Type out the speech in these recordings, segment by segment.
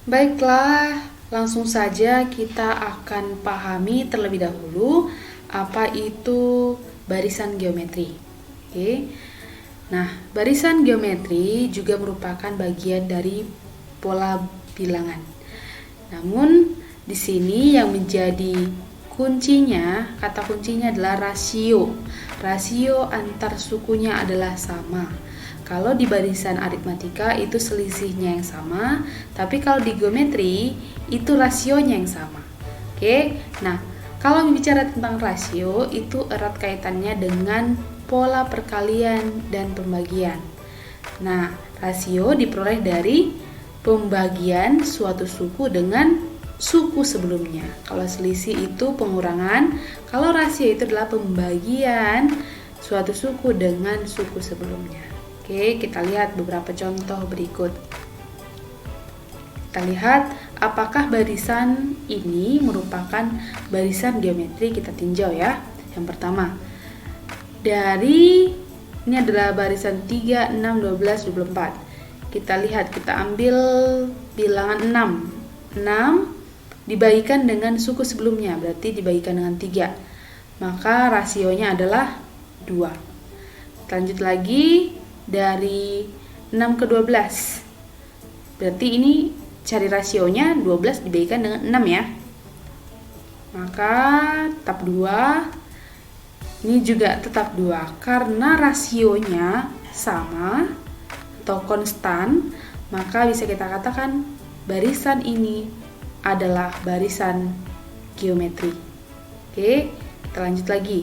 Baiklah, langsung saja kita akan pahami terlebih dahulu apa itu barisan geometri. Oke. Nah, barisan geometri juga merupakan bagian dari pola bilangan. Namun, di sini yang menjadi kuncinya, kata kuncinya adalah rasio. Rasio antar sukunya adalah sama. Kalau di barisan aritmatika itu selisihnya yang sama, tapi kalau di geometri itu rasionya yang sama. Oke. Nah, kalau bicara tentang rasio itu erat kaitannya dengan pola perkalian dan pembagian. Nah, rasio diperoleh dari pembagian suatu suku dengan suku sebelumnya. Kalau selisih itu pengurangan, kalau rasio itu adalah pembagian suatu suku dengan suku sebelumnya. Oke, kita lihat beberapa contoh berikut. Kita lihat apakah barisan ini merupakan barisan geometri. Kita tinjau ya. Yang pertama, ini adalah barisan 3, 6, 12, 24. Kita lihat, kita ambil bilangan 6. 6 dibagikan dengan suku sebelumnya, berarti dibagikan dengan 3. Maka rasionya adalah 2. Lanjut lagi dari 6 ke 12. Berarti ini cari rasionya 12 dibagikan dengan 6 ya. Maka tetap 2. Ini juga tetap 2 karena rasionya sama atau konstan, maka bisa kita katakan barisan ini adalah barisan geometri. Oke, kita lanjut lagi.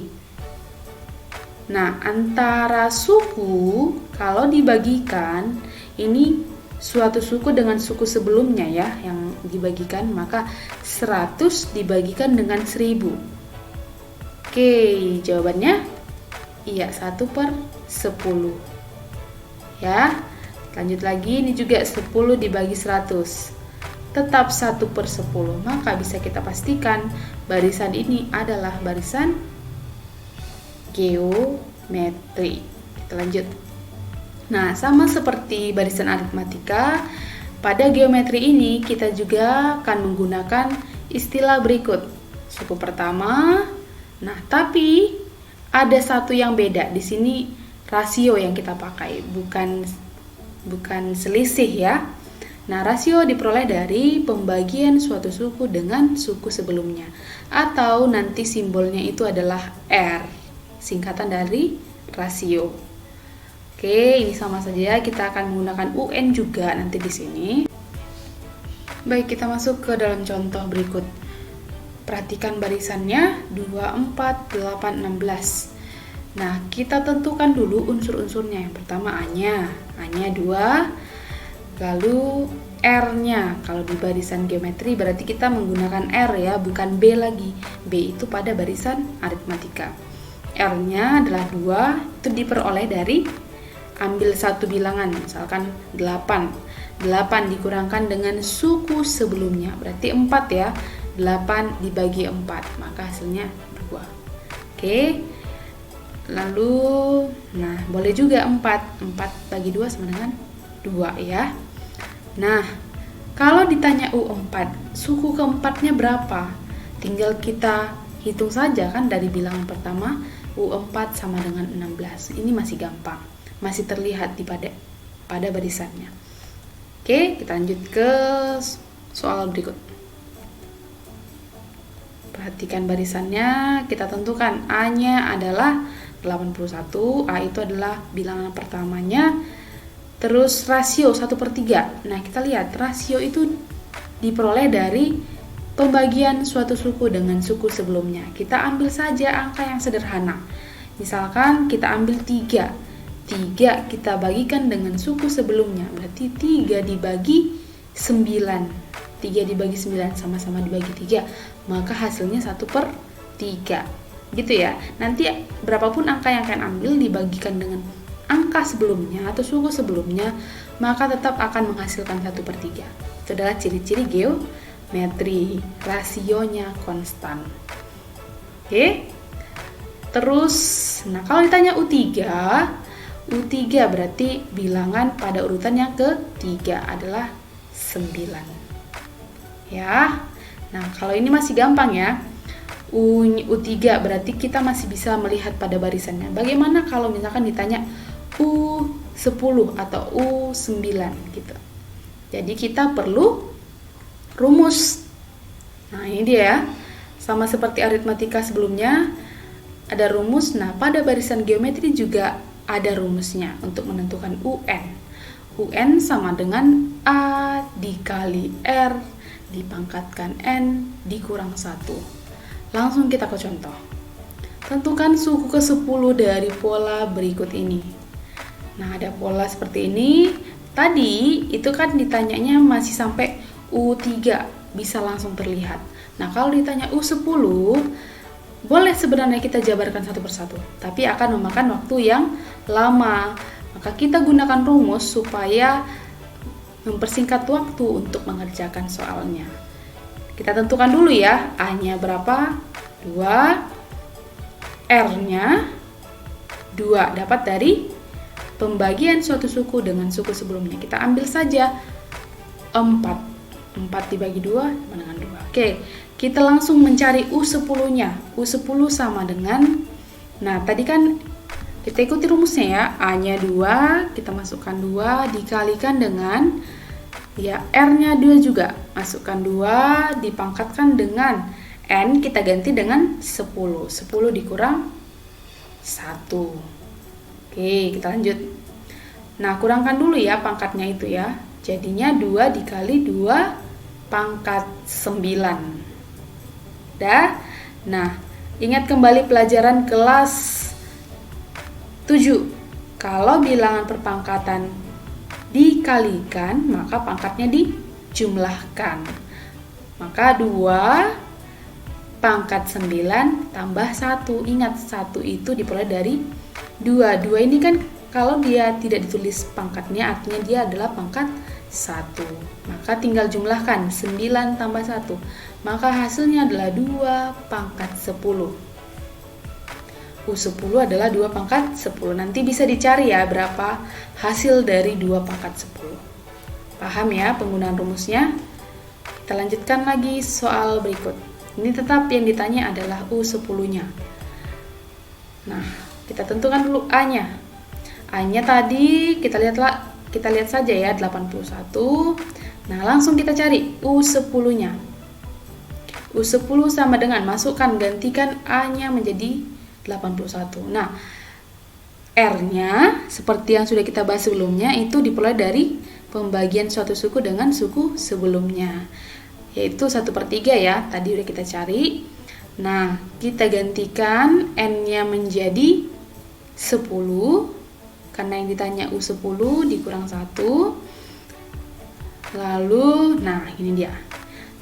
Nah, antara suku kalau dibagikan ini suatu suku dengan suku sebelumnya ya yang dibagikan, maka 100 dibagikan dengan 1000. Oke, jawabannya iya, 1/10 ya. Lanjut lagi, ini juga 10 dibagi 100 tetap 1/10, maka bisa kita pastikan barisan ini adalah barisan geometri. Kita lanjut. Nah, sama seperti barisan aritmatika, pada geometri ini kita juga akan menggunakan istilah berikut. Suku pertama. Nah, tapi ada satu yang beda. Di sini rasio yang kita pakai, bukan selisih ya. Nah, rasio diperoleh dari pembagian suatu suku dengan suku sebelumnya. Atau nanti simbolnya itu adalah R, singkatan dari rasio. Oke, ini sama saja, kita akan menggunakan UN juga nanti di sini. Baik, kita masuk ke dalam contoh berikut. Perhatikan barisannya 2, 4, 8, 16. Nah, kita tentukan dulu unsur-unsurnya. Yang pertama A-nya 2. Lalu R-nya. Kalau di barisan geometri berarti kita menggunakan R ya, bukan B lagi. B itu pada barisan aritmatika. R-nya adalah 2, itu diperoleh dari ambil satu bilangan, misalkan 8. 8 dikurangkan dengan suku sebelumnya, berarti 4 ya. 8 dibagi 4, maka hasilnya 2. Oke. Lalu, nah boleh juga 4 bagi 2 sama dengan 2 ya. Nah, kalau ditanya U4, suku keempatnya berapa? Tinggal kita hitung saja kan dari bilangan pertama, U4 sama dengan 16. Ini masih gampang, masih terlihat pada barisannya. Oke, kita lanjut ke soal berikut. Perhatikan barisannya, kita tentukan A-nya adalah 81, A itu adalah bilangan pertamanya, terus rasio 1/3. Nah, kita lihat rasio itu diperoleh dari pembagian suatu suku dengan suku sebelumnya. Kita ambil saja angka yang sederhana. Misalkan kita ambil 3. 3 kita bagikan dengan suku sebelumnya, berarti 3 dibagi 9. 3 dibagi 9 sama-sama dibagi 3, maka hasilnya 1/3 gitu ya. Nanti berapapun angka yang kalian ambil dibagikan dengan angka sebelumnya atau suku sebelumnya, maka tetap akan menghasilkan 1/3. Itu adalah ciri-ciri geometri, rasionya konstan. Oke. Terus, nah kalau ditanya U3 berarti bilangan pada urutan yang ketiga adalah 9. ya. Nah, kalau ini masih gampang ya. U3 berarti kita masih bisa melihat pada barisannya. Bagaimana kalau misalkan ditanya U10 atau U9 gitu. Jadi kita perlu rumus. Nah, ini dia ya. Sama seperti aritmatika sebelumnya, ada rumus. Nah, pada barisan geometri juga ada rumusnya untuk menentukan UN. UN sama dengan A dikali R dipangkatkan N dikurang 1. Langsung kita ke contoh. Tentukan suku ke-10 dari pola berikut ini. Nah, ada pola seperti ini. Tadi itu kan ditanyanya masih sampai U3, bisa langsung terlihat. Nah, kalau ditanya U10, boleh sebenarnya kita jabarkan satu persatu, tapi akan memakan waktu yang lama. Maka kita gunakan rumus supaya mempersingkat waktu untuk mengerjakan soalnya. Kita tentukan dulu ya, A-nya berapa? 2, R-nya 2, dapat dari pembagian suatu suku dengan suku sebelumnya. Kita ambil saja 4 dibagi 2 sama dengan 2. Oke, kita langsung mencari U10-nya. U10 sama dengan, nah tadi kan kita ikuti rumusnya ya, A-nya 2, kita masukkan 2 dikalikan dengan, ya R-nya 2 juga, masukkan 2 dipangkatkan dengan N, kita ganti dengan 10. 10 dikurang 1. Oke, kita lanjut. Nah, kurangkan dulu ya pangkatnya itu ya. Jadinya 2 dikali 2 pangkat 9. Dah. Nah, ingat kembali pelajaran kelas 7. Kalau bilangan perpangkatan dikalikan, maka pangkatnya dijumlahkan. Maka 2 pangkat 9 tambah 1. Ingat, 1 itu diperoleh dari 2. 2 ini kan kalau dia tidak ditulis pangkatnya, artinya dia adalah pangkat 1. Maka tinggal jumlahkan 9 tambah 1. Maka hasilnya adalah 2 pangkat 10. U10 adalah 2 pangkat 10. Nanti bisa dicari ya berapa hasil dari 2 pangkat 10. Paham ya penggunaan rumusnya? Kita lanjutkan lagi soal berikut. Ini tetap yang ditanya adalah U10-nya. Nah, kita tentukan dulu A-nya. A-nya tadi kita lihat saja ya 81. Nah, langsung kita cari U10-nya. U10 sama dengan, masukkan, gantikan A-nya menjadi 81. Nah, R-nya seperti yang sudah kita bahas sebelumnya itu diperoleh dari pembagian suatu suku dengan suku sebelumnya, yaitu 1/3 ya, tadi udah kita cari. Nah, kita gantikan N-nya menjadi 10, karena yang ditanya U10 dikurang 1. Lalu, nah ini dia,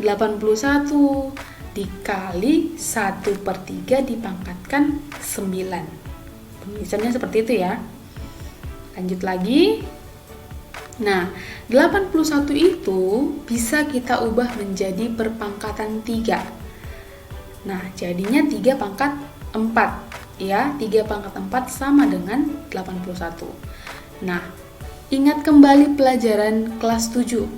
81 dikali 1/3 dipangkatkan 9. Penulisannya seperti itu ya. Lanjut lagi. Nah, 81 itu bisa kita ubah menjadi perpangkatan 3. Nah, jadinya 3 pangkat 4 ya. 3 pangkat 4 sama dengan 81. Nah, ingat kembali pelajaran kelas 7.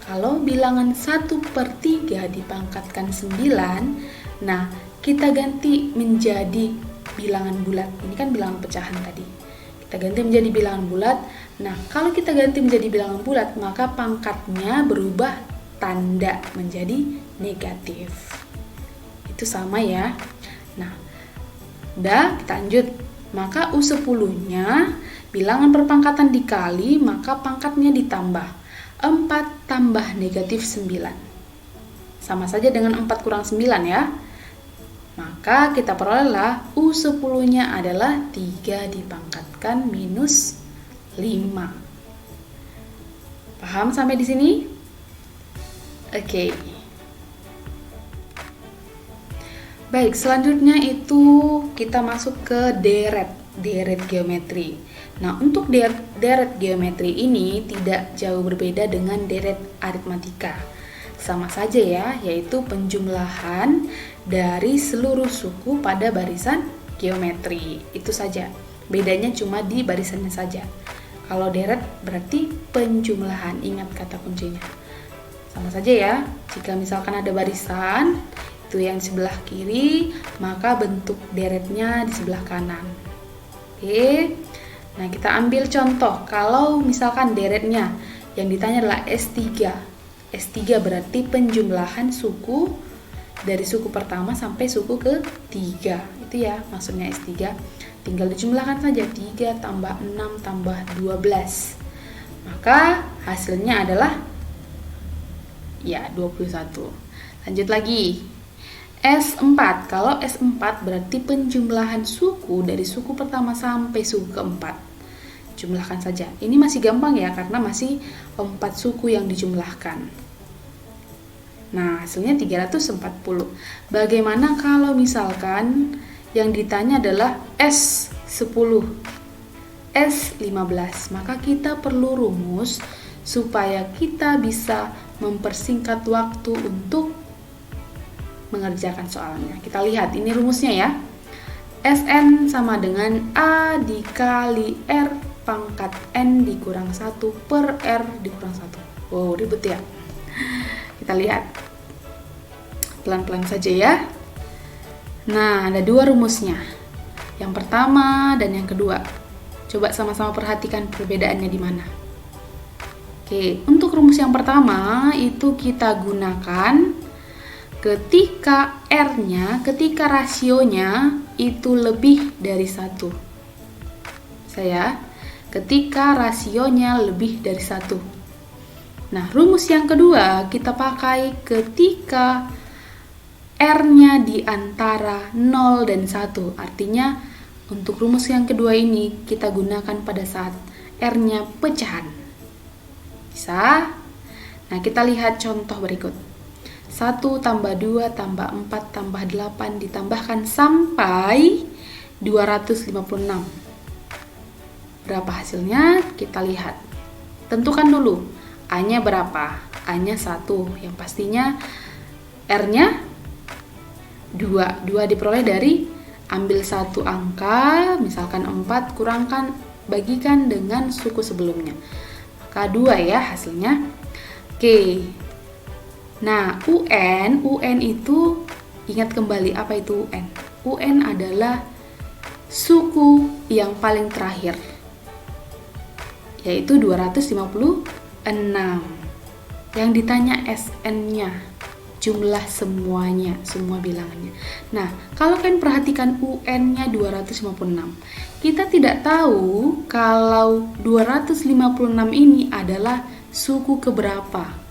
Kalau bilangan 1/3 dipangkatkan 9, nah kita ganti menjadi bilangan bulat. Ini kan bilangan pecahan tadi. Kita ganti menjadi bilangan bulat. Nah, kalau kita ganti menjadi bilangan bulat, maka pangkatnya berubah tanda menjadi negatif. Itu sama ya. Nah, udah kita lanjut. Maka U10-nya bilangan perpangkatan dikali, maka pangkatnya ditambah. 4 tambah negatif 9. Sama saja dengan 4 kurang 9 ya. Maka kita perolehlah U10-nya adalah 3 dipangkatkan minus 5. Paham sampai di sini? Oke. Baik, selanjutnya itu kita masuk ke deret geometri. Nah, untuk deret geometri ini tidak jauh berbeda dengan deret aritmatika. Sama saja ya, yaitu penjumlahan dari seluruh suku pada barisan geometri. Itu saja. Bedanya cuma di barisannya saja. Kalau deret berarti penjumlahan, ingat kata kuncinya. Sama saja ya, jika misalkan ada barisan, itu yang di sebelah kiri, maka bentuk deretnya di sebelah kanan. Oke, nah kita ambil contoh, kalau misalkan deretnya yang ditanya adalah S3. S3 berarti penjumlahan suku dari suku pertama sampai suku ketiga. Itu ya maksudnya S3. Tinggal dijumlahkan saja, 3 tambah 6 tambah 12. Maka hasilnya adalah ya 21. Lanjut lagi. S4. Kalau S4 berarti penjumlahan suku dari suku pertama sampai suku keempat. Jumlahkan saja. Ini masih gampang ya karena masih 4 suku yang dijumlahkan. Nah, hasilnya 340. Bagaimana kalau misalkan yang ditanya adalah S10, S15? Maka kita perlu rumus supaya kita bisa mempersingkat waktu untuk mengerjakan soalnya. Kita lihat ini rumusnya ya. Sn sama dengan A dikali R pangkat N dikurang 1 per R dikurang 1. Wow, ribet ya. Kita lihat. Pelan-pelan saja ya. Nah, ada 2 rumusnya. Yang pertama dan yang kedua. Coba sama-sama perhatikan perbedaannya di mana. Oke, untuk rumus yang pertama itu kita gunakan ketika R-nya, ketika rasionya itu lebih dari 1. Ketika rasionya lebih dari 1. Nah, rumus yang kedua kita pakai ketika R-nya di antara 0 dan 1. Artinya, untuk rumus yang kedua ini kita gunakan pada saat R-nya pecahan. Bisa? Nah, kita lihat contoh berikut. 1 tambah 2 tambah 4 tambah 8 ditambahkan sampai 256. Berapa hasilnya? Kita lihat. Tentukan dulu. A-nya berapa? A-nya 1. Yang pastinya R-nya 2. 2 diperoleh dari ambil satu angka, misalkan 4, bagikan dengan suku sebelumnya. Maka 2 ya hasilnya. Oke. Nah, UN itu ingat kembali apa itu UN? UN adalah suku yang paling terakhir, yaitu 256. Yang ditanya SN-nya, jumlah semuanya, semua bilangannya. Nah, kalau kalian perhatikan UN-nya 256, kita tidak tahu kalau 256 ini adalah suku keberapa.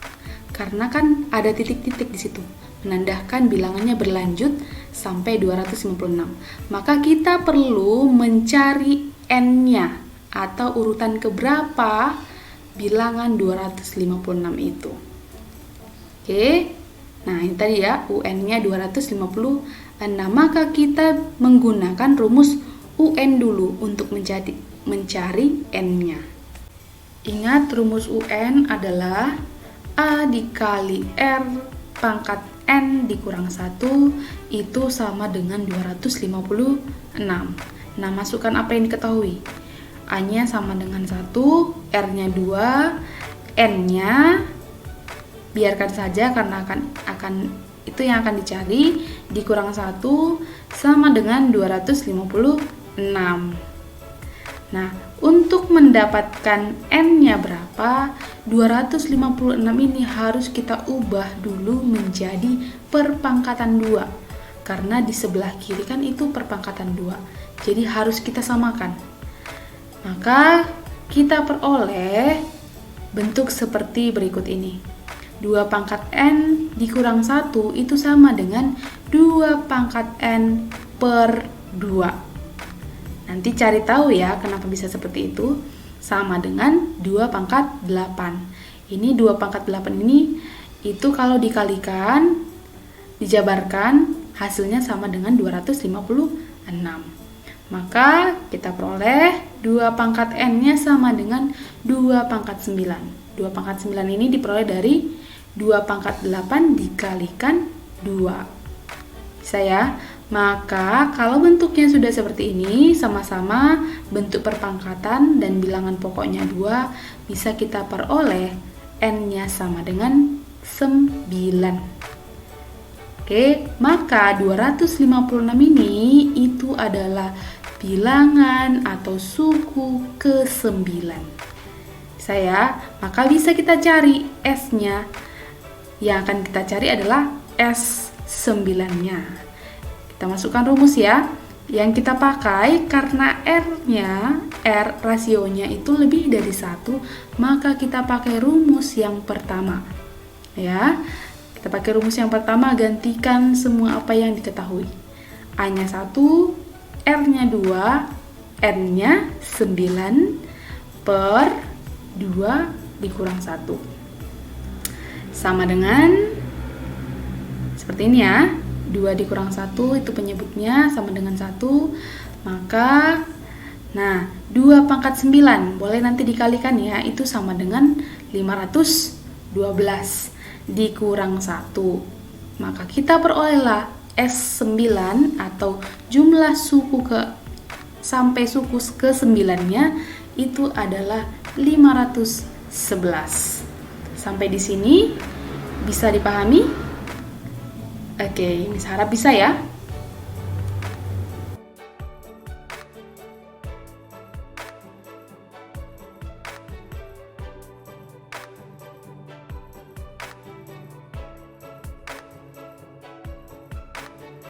Karena kan ada titik-titik di situ, menandakan bilangannya berlanjut sampai 256. Maka kita perlu mencari N-nya atau urutan keberapa bilangan 256 itu. Oke. Nah, ini tadi ya, UN-nya 256. Maka kita menggunakan rumus UN dulu untuk mencari N-nya. Ingat, rumus UN adalah A dikali R pangkat N dikurang 1 itu sama dengan 256. Nah, masukkan apa yang diketahui. A-nya sama dengan 1, R-nya 2, N-nya biarkan saja karena akan itu yang akan dicari, dikurang 1 sama dengan 256. Nah, untuk mendapatkan N-nya berapa, 256 ini harus kita ubah dulu menjadi perpangkatan 2. Karena di sebelah kiri kan itu perpangkatan 2. Jadi harus kita samakan. Maka kita peroleh bentuk seperti berikut ini. 2 pangkat N dikurang 1 itu sama dengan 2 pangkat N per 2. Nanti cari tahu ya kenapa bisa seperti itu. Sama dengan 2 pangkat 8. Ini 2 pangkat 8 ini itu kalau dikalikan, dijabarkan, hasilnya sama dengan 256. Maka kita peroleh 2 pangkat N-nya sama dengan 2 pangkat 9. 2 pangkat 9 ini diperoleh dari 2 pangkat 8 dikalikan 2. Bisa ya? Maka kalau bentuknya sudah seperti ini, sama-sama bentuk perpangkatan dan bilangan pokoknya 2, bisa kita peroleh N-nya sama dengan Oke, maka 256 ini itu adalah bilangan atau suku ke-9. Maka bisa kita cari S-nya. Yang akan kita cari adalah S9-nya. Kita masukkan rumus ya. Yang kita pakai karena R rasionya itu lebih dari 1, maka kita pakai rumus yang pertama. Ya. Kita pakai rumus yang pertama, gantikan semua apa yang diketahui. A-nya 1, R-nya 2, N-nya 9 per 2 dikurang 1. Sama dengan seperti ini ya. 2 dikurang 1 itu penyebutnya sama dengan 1. Maka 2 pangkat 9 boleh nanti dikalikan ya, itu sama dengan 512 dikurang 1. Maka kita perolehlah S9 atau jumlah suku sampai suku ke-9-nya itu adalah 511. Sampai di sini bisa dipahami? Oke, ini harap bisa ya.